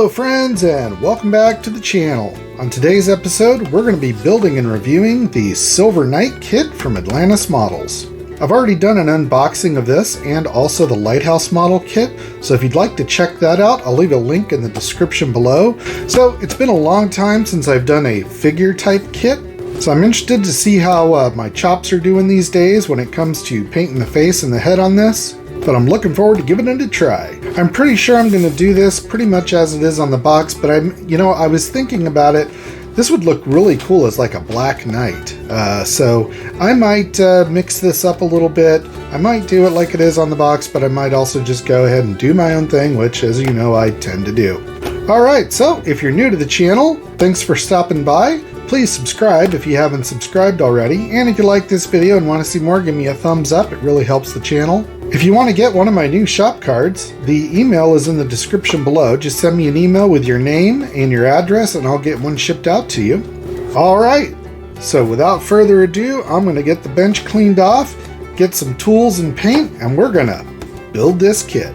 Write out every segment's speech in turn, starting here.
Hello friends, and welcome back to the channel. On today's episode, we're going to be building and reviewing the Silver Knight kit from Atlantis Models. I've already done an unboxing of this and also the Lighthouse model kit, so if you'd like to check that out, I'll leave a link in the description below. So it's been a long time since I've done a figure type kit, so I'm interested to see how my chops are doing these days when it comes to painting the face and the head on this. But I'm looking forward to giving it a try. I'm pretty sure I'm going to do this pretty much as it is on the box, but I was thinking about it. This would look really cool as like a black knight. So I might mix this up a little bit. I might do it like it is on the box, but I might also just go ahead and do my own thing, which, as you know, I tend to do. Alright, so if you're new to the channel, thanks for stopping by. Please subscribe if you haven't subscribed already, and if you like this video and want to see more, give me a thumbs up. It really helps the channel. If you want to get one of my new shop cards, the email is in the description below. Just send me an email with your name and your address and I'll get one shipped out to you. Alright, so without further ado, I'm going to get the bench cleaned off, get some tools and paint, and we're going to build this kit.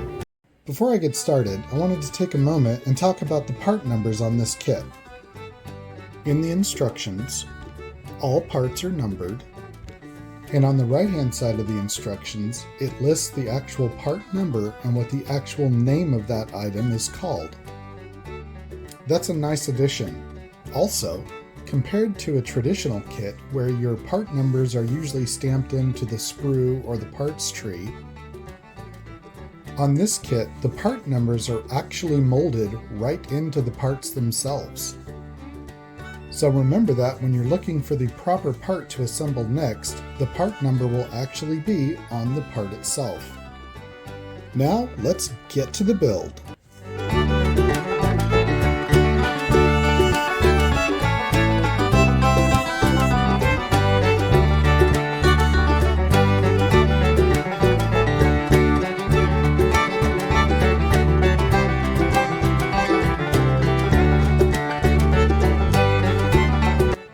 Before I get started, I wanted to take a moment and talk about the part numbers on this kit. In the instructions, all parts are numbered, and on the right-hand side of the instructions, it lists the actual part number and what the actual name of that item is called. That's a nice addition. Also, compared to a traditional kit where your part numbers are usually stamped into the sprue or the parts tree, on this kit, the part numbers are actually molded right into the parts themselves. So remember that when you're looking for the proper part to assemble next, the part number will actually be on the part itself. Now let's get to the build.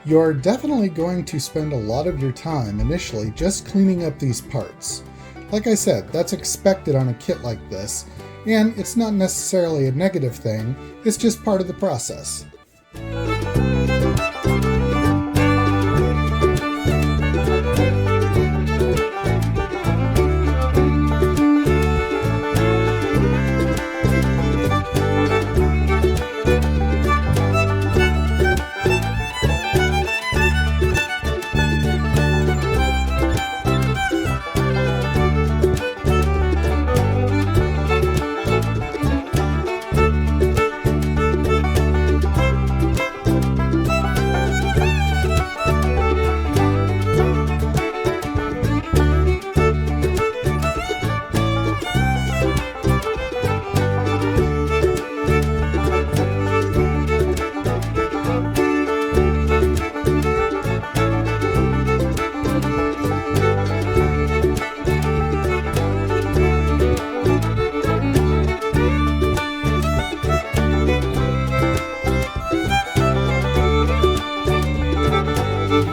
You're definitely going to spend a lot of your time initially just cleaning up these parts. Like I said, that's expected on a kit like this, and it's not necessarily a negative thing, it's just part of the process.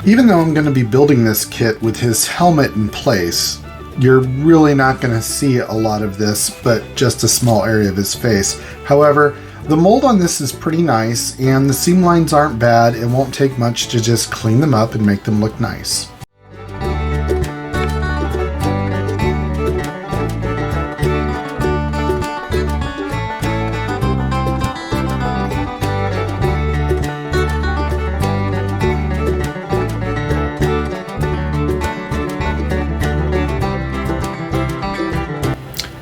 Even though I'm going to be building this kit with his helmet in place, you're really not going to see a lot of this, but just a small area of his face. However, the mold on this is pretty nice, and the seam lines aren't bad. It won't take much to just clean them up and make them look nice.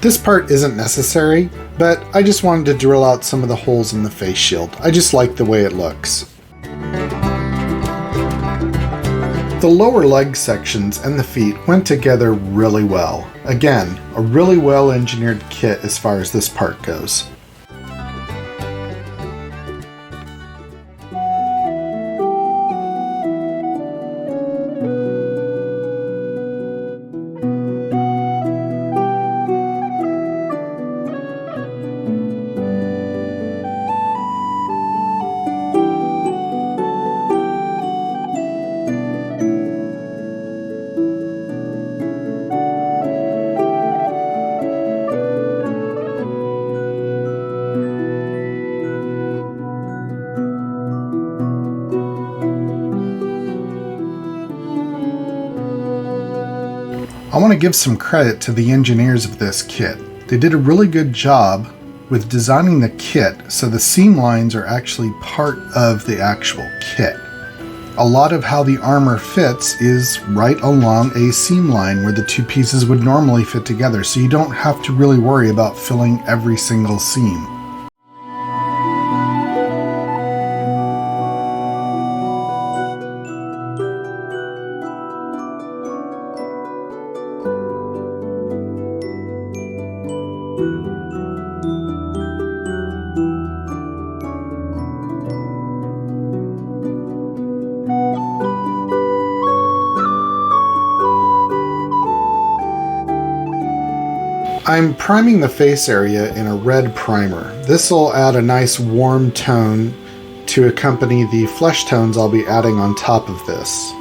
This part isn't necessary, but I just wanted to drill out some of the holes in the face shield. I just like the way it looks. The lower leg sections and the feet went together really well. Again, a really well engineered kit as far as this part goes. I want to give some credit to the engineers of this kit. They did a really good job with designing the kit so the seam lines are actually part of the actual kit. A lot of how the armor fits is right along a seam line where the two pieces would normally fit together, so you don't have to really worry about filling every single seam. I'm priming the face area in a red primer. This will add a nice warm tone to accompany the flesh tones I'll be adding on top of this.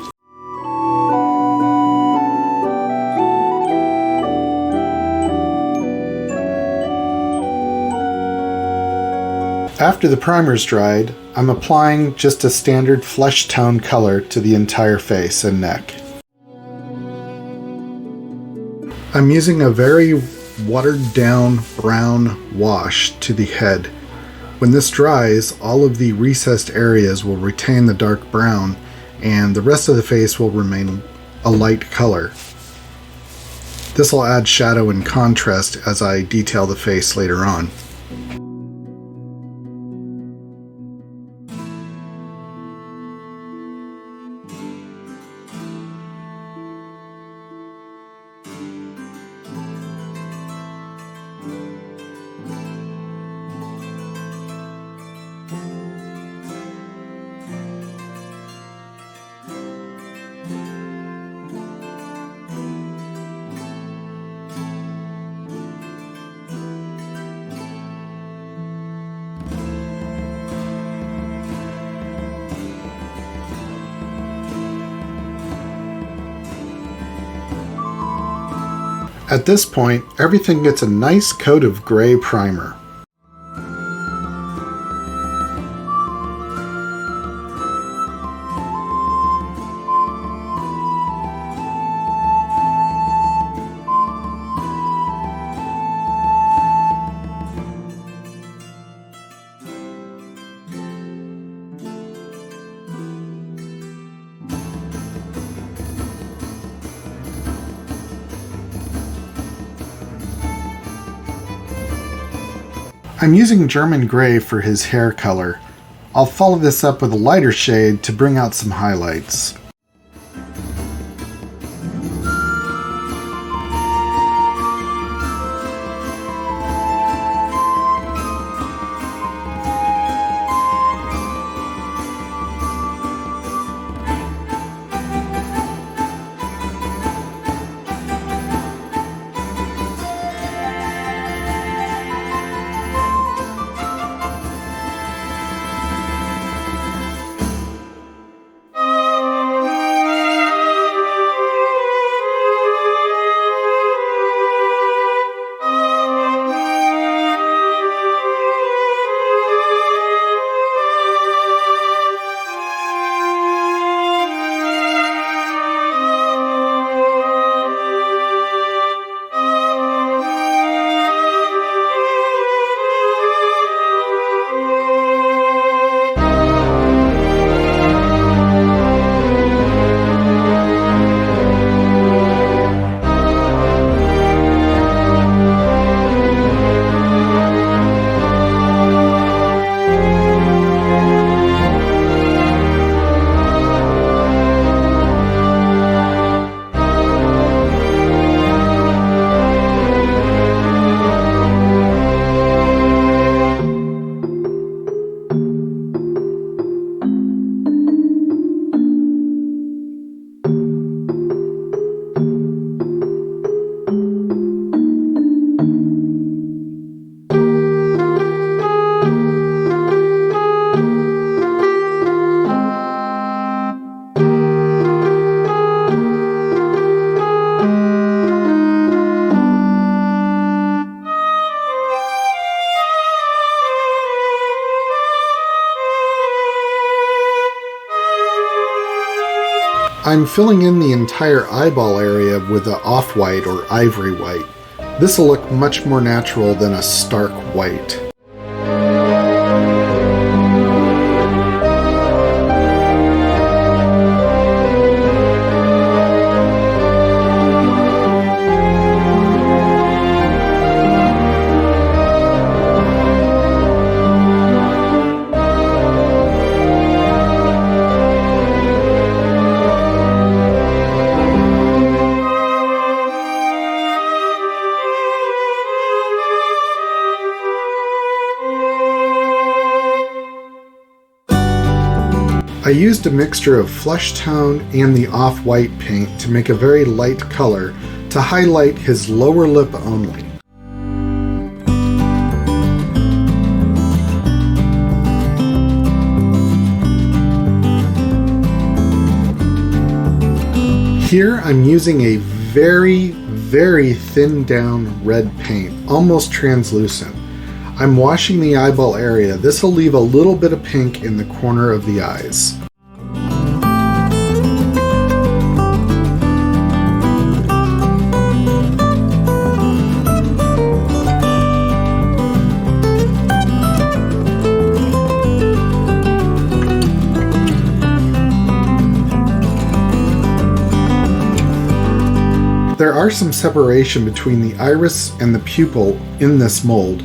After the primer's dried, I'm applying just a standard flesh tone color to the entire face and neck. I'm using a very watered down brown wash to the head. When this dries, all of the recessed areas will retain the dark brown and the rest of the face will remain a light color. This will add shadow and contrast as I detail the face later on. At this point, everything gets a nice coat of gray primer. I'm using German gray for his hair color. I'll follow this up with a lighter shade to bring out some highlights. I'm filling in the entire eyeball area with an off-white or ivory white. This will look much more natural than a stark white. I used a mixture of flesh tone and the off-white paint to make a very light color to highlight his lower lip only. Here I'm using a very thinned down red paint, almost translucent. I'm washing the eyeball area. This will leave a little bit of pink in the corner of the eyes. There are some separation between the iris and the pupil in this mold,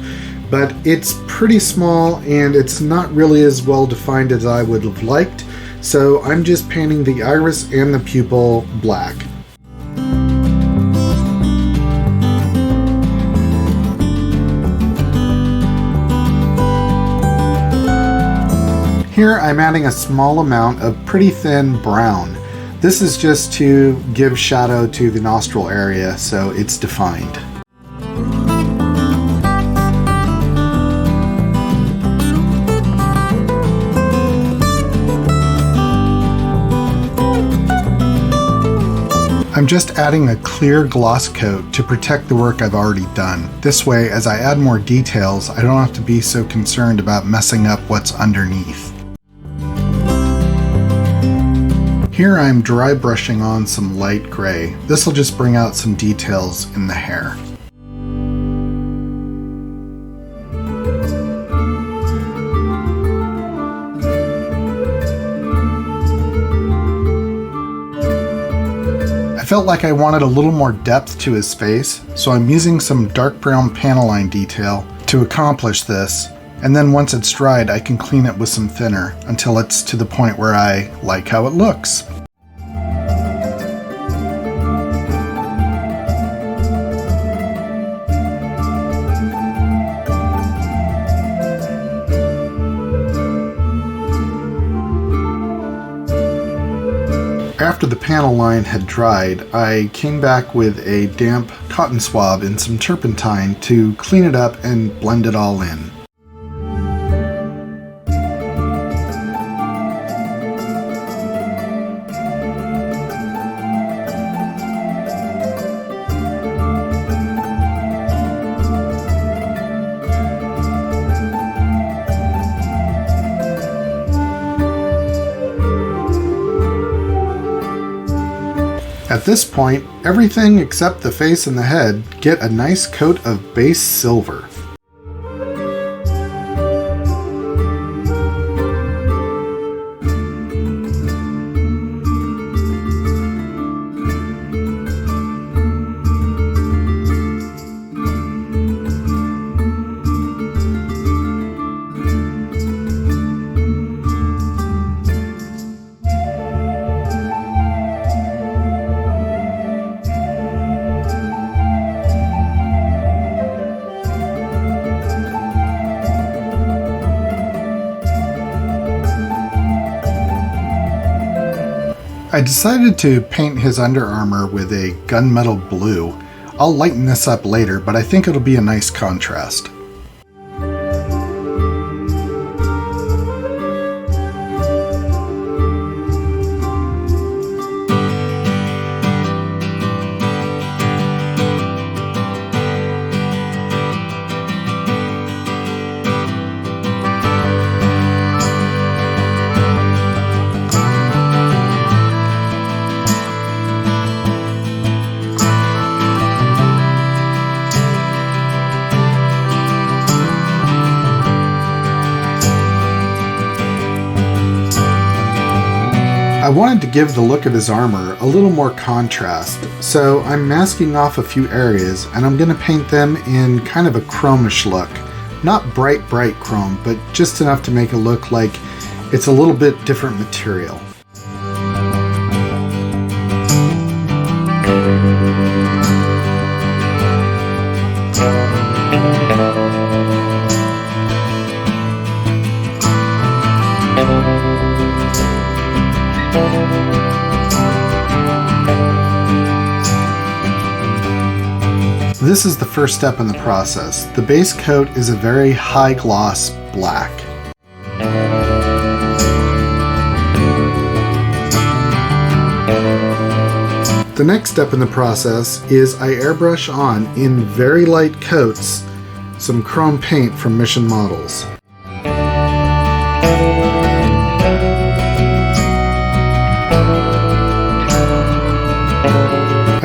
but it's pretty small and it's not really as well defined as I would have liked, so I'm just painting the iris and the pupil black. Here I'm adding a small amount of pretty thin brown. This is just to give shadow to the nostril area so it's defined. I'm just adding a clear gloss coat to protect the work I've already done. This way, as I add more details, I don't have to be so concerned about messing up what's underneath. Here I'm dry brushing on some light gray. This will just bring out some details in the hair. I felt like I wanted a little more depth to his face, so I'm using some dark brown panel line detail to accomplish this, and then once it's dried I can clean it with some thinner until it's to the point where I like how it looks. After the panel line had dried, I came back with a damp cotton swab and some turpentine to clean it up and blend it all in. At this point, everything except the face and the head get a nice coat of base silver. I decided to paint his Under Armour with a gunmetal blue. I'll lighten this up later, but I think it'll be a nice contrast. I wanted to give the look of his armor a little more contrast, so I'm masking off a few areas and I'm going to paint them in kind of a chromish look. Not bright chrome, but just enough to make it look like it's a little bit different material. This is the first step in the process. The base coat is a very high gloss black. The next step in the process is I airbrush on, in very light coats, some chrome paint from Mission Models.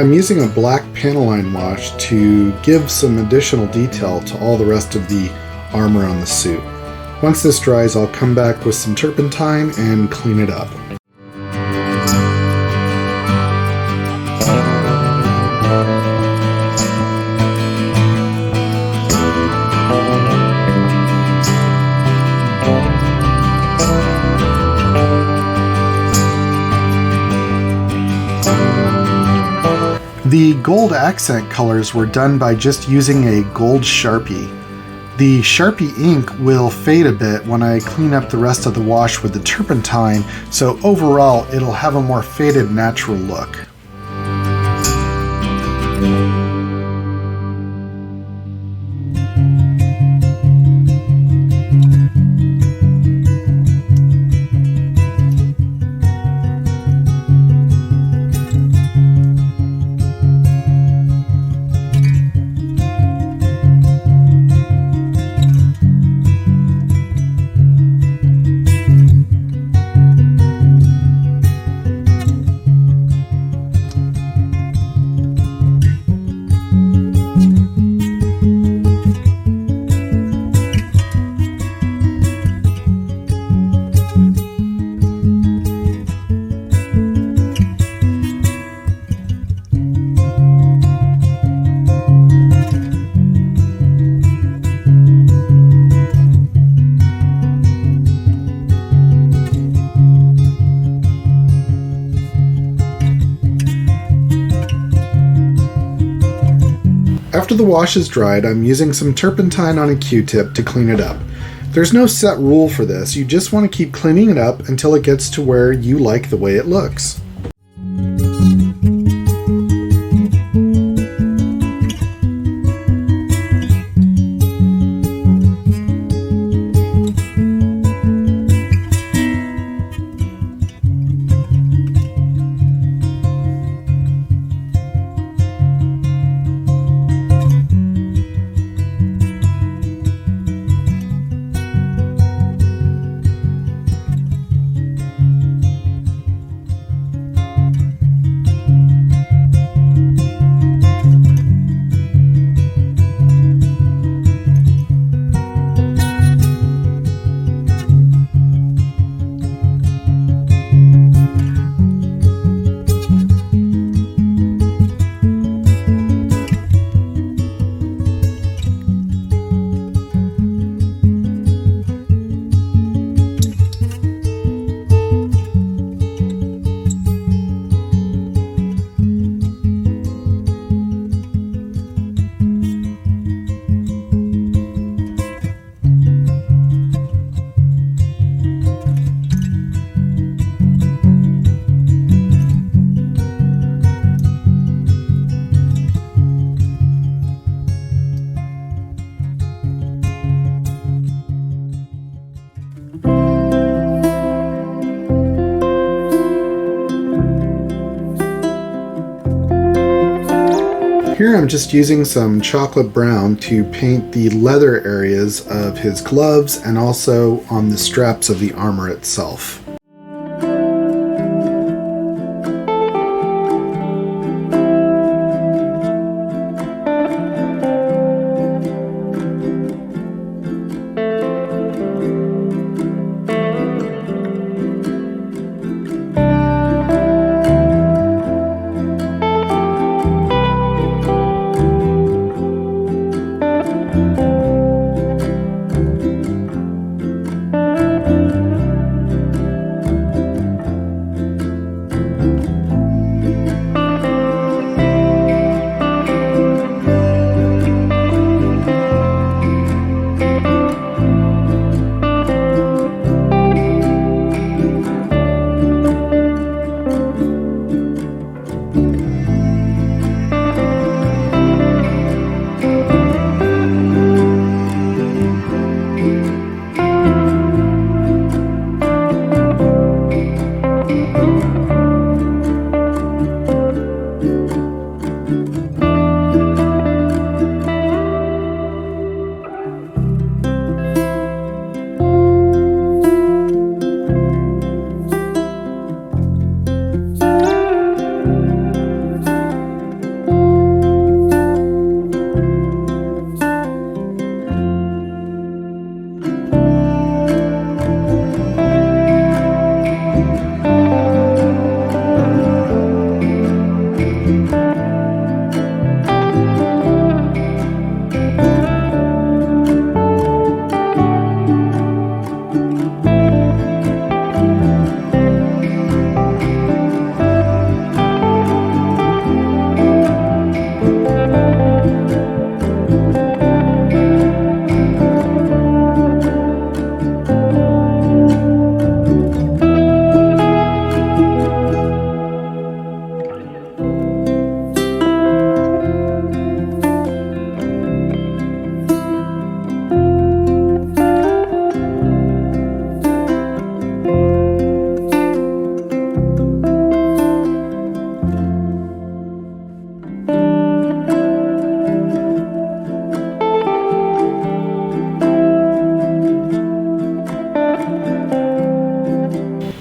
I'm using a black Panaline wash to give some additional detail to all the rest of the armor on the suit. Once this dries, I'll come back with some turpentine and clean it up. The gold accent colors were done by just using a gold Sharpie. The Sharpie ink will fade a bit when I clean up the rest of the wash with the turpentine, so overall it'll have a more faded natural look. After the wash is dried, I'm using some turpentine on a Q-tip to clean it up. There's no set rule for this, you just want to keep cleaning it up until it gets to where you like the way it looks. Here I'm just using some chocolate brown to paint the leather areas of his gloves and also on the straps of the armor itself.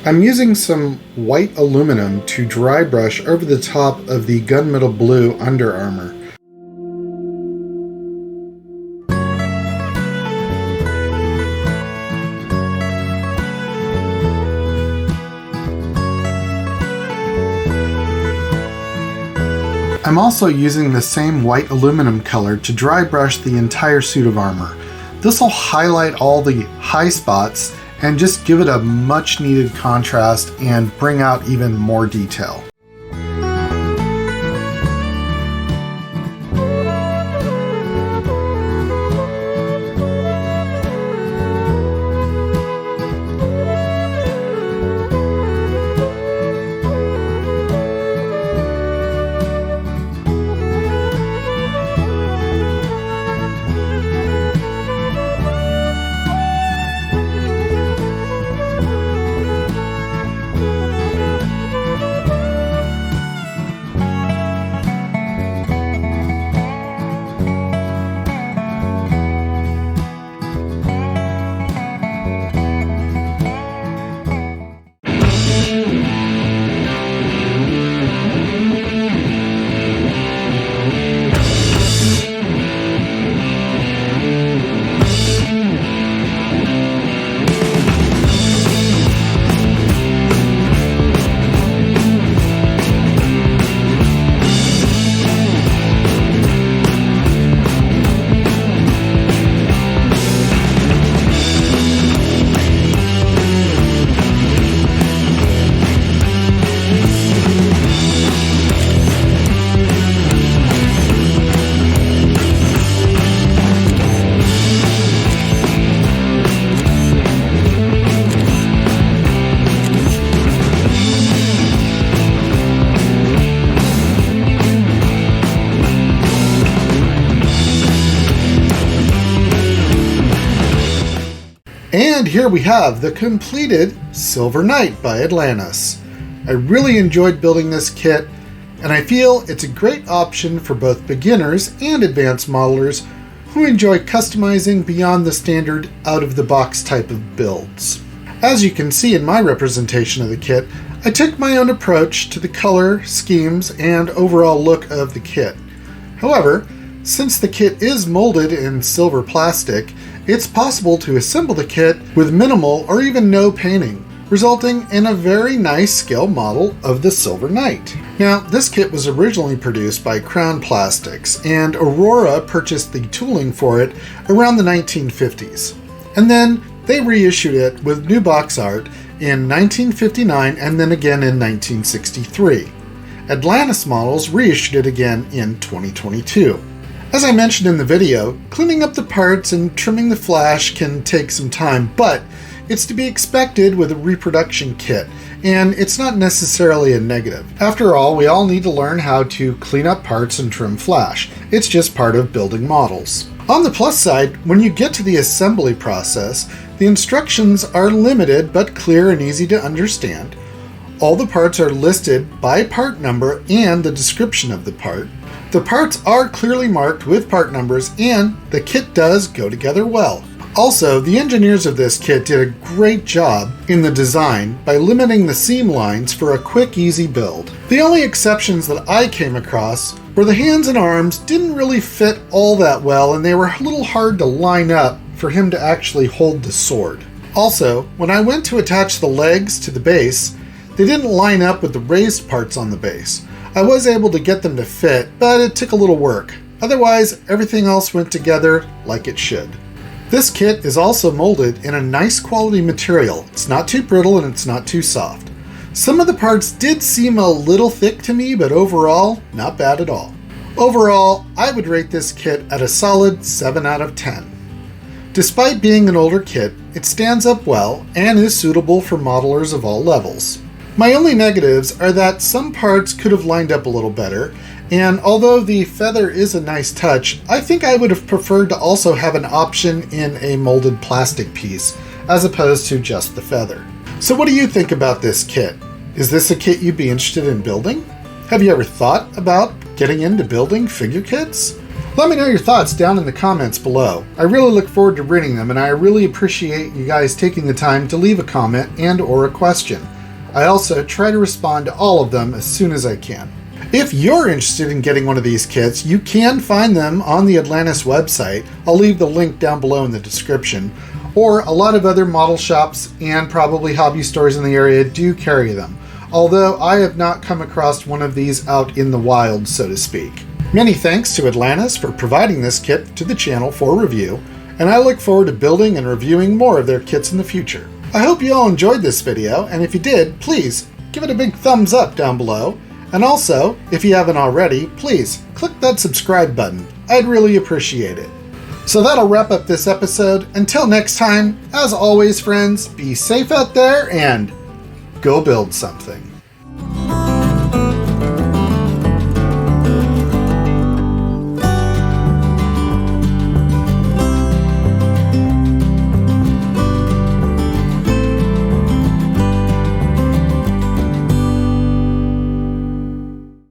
I'm using some white aluminum to dry brush over the top of the gunmetal blue under armor. I'm also using the same white aluminum color to dry brush the entire suit of armor. This will highlight all the high spots and just give it a much needed contrast and bring out even more detail. And here we have the completed Silver Knight by Atlantis. I really enjoyed building this kit, and I feel it's a great option for both beginners and advanced modelers who enjoy customizing beyond the standard out-of-the-box type of builds. As you can see in my representation of the kit, I took my own approach to the color, schemes, and overall look of the kit. However, since the kit is molded in silver plastic, it's possible to assemble the kit with minimal or even no painting, resulting in a very nice scale model of the Silver Knight. Now, this kit was originally produced by Crown Plastics, and Aurora purchased the tooling for it around the 1950s. And then they reissued it with new box art in 1959 and then again in 1963. Atlantis Models reissued it again in 2022. As I mentioned in the video, cleaning up the parts and trimming the flash can take some time, but it's to be expected with a reproduction kit, and it's not necessarily a negative. After all, we all need to learn how to clean up parts and trim flash. It's just part of building models. On the plus side, when you get to the assembly process, the instructions are limited but clear and easy to understand. All the parts are listed by part number and the description of the part. The parts are clearly marked with part numbers, and the kit does go together well. Also, the engineers of this kit did a great job in the design by limiting the seam lines for a quick, easy build. The only exceptions that I came across were the hands and arms didn't really fit all that well, and they were a little hard to line up for him to actually hold the sword. Also, when I went to attach the legs to the base, they didn't line up with the raised parts on the base. I was able to get them to fit, but it took a little work. Otherwise, everything else went together like it should. This kit is also molded in a nice quality material. It's not too brittle and it's not too soft. Some of the parts did seem a little thick to me, but overall, not bad at all. Overall, I would rate this kit at a solid 7 out of 10. Despite being an older kit, it stands up well and is suitable for modelers of all levels. My only negatives are that some parts could have lined up a little better, and although the feather is a nice touch, I think I would have preferred to also have an option in a molded plastic piece, as opposed to just the feather. So what do you think about this kit? Is this a kit you'd be interested in building? Have you ever thought about getting into building figure kits? Let me know your thoughts down in the comments below. I really look forward to reading them, and I really appreciate you guys taking the time to leave a comment and or a question. I also try to respond to all of them as soon as I can. If you're interested in getting one of these kits, you can find them on the Atlantis website. I'll leave the link down below in the description. Or a lot of other model shops and probably hobby stores in the area do carry them, although I have not come across one of these out in the wild, so to speak. Many thanks to Atlantis for providing this kit to the channel for review, and I look forward to building and reviewing more of their kits in the future. I hope you all enjoyed this video, and if you did, please give it a big thumbs up down below. And also, if you haven't already, please click that subscribe button. I'd really appreciate it. So that'll wrap up this episode. Until next time, as always, friends, be safe out there and go build something.